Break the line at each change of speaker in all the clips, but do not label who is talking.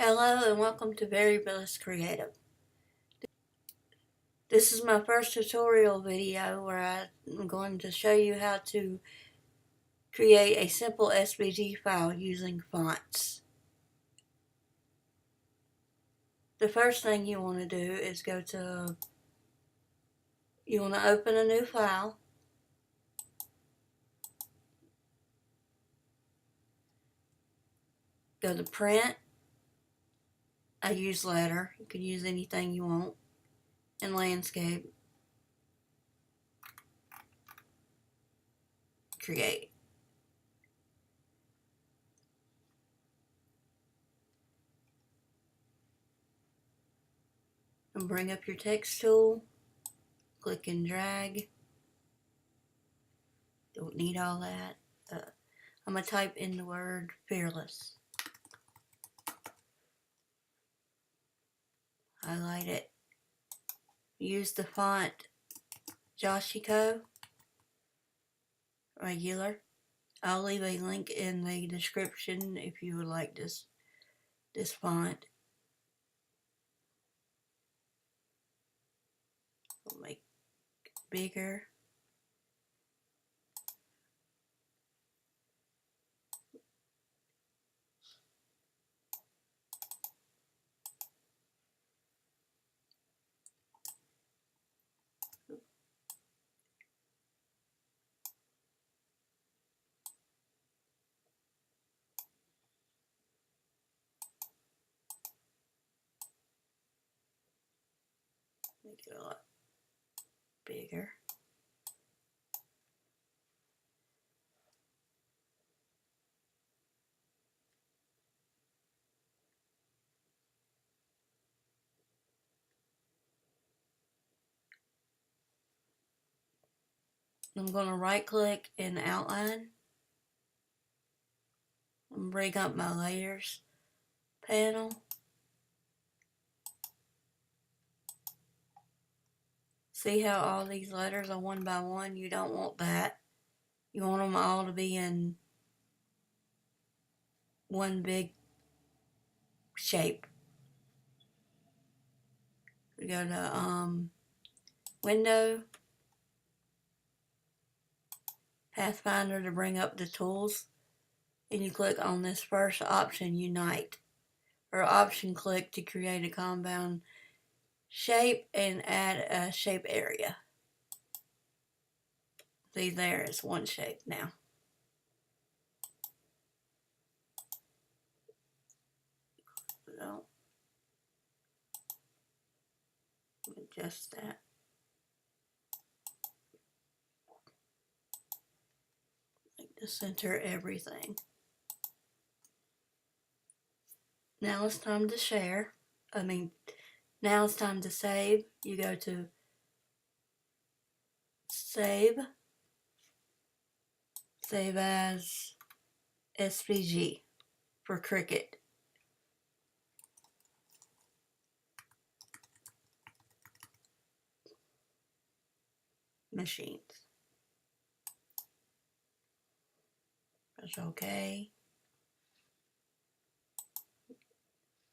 Hello and welcome to Very Blessed Creative. This is my first tutorial video where I'm going to show you how to create a simple SVG file using fonts. The first thing you want to do is you want to open a new file. Go to Print. I use Letter. You can use anything you want. And Landscape. Create. And bring up your text tool. Click and drag. Don't need all that. I'm going to type in the word fearless. Highlight it. Use the font Yoshiko regular. I'll leave a link in the description if you would like this font. I'll make it bigger. Make it a lot bigger. I'm going to right click and outline and bring up my layers panel. See how all these letters are one by one? You don't want that. You want them all to be in one big shape. We go to Window, Pathfinder to bring up the tools, and you click on this first option, Unite, or option click to create a compound shape and add a shape area. See, there is one shape now. So, adjust that. Like to center everything. Now it's time to share. Now it's time to save. You go to Save. Save as SVG for Cricut. Machines. Press OK.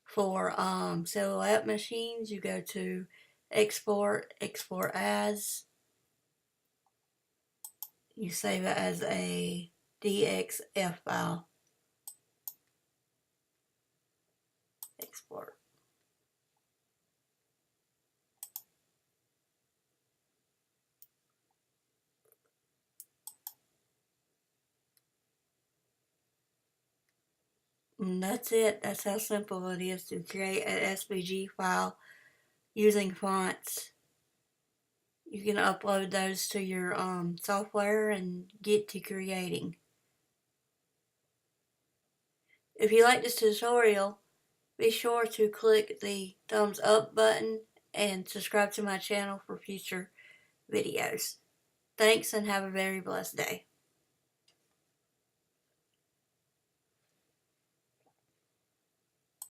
For Silhouette machines, you go to Export, Export As. You save it as a DXF file. Export. And that's it. That's how simple it is to create an SVG file using fonts. You can upload those to your software and get to creating. If you like this tutorial, be sure to click the thumbs up button and subscribe to my channel for future videos. Thanks and have a very blessed day.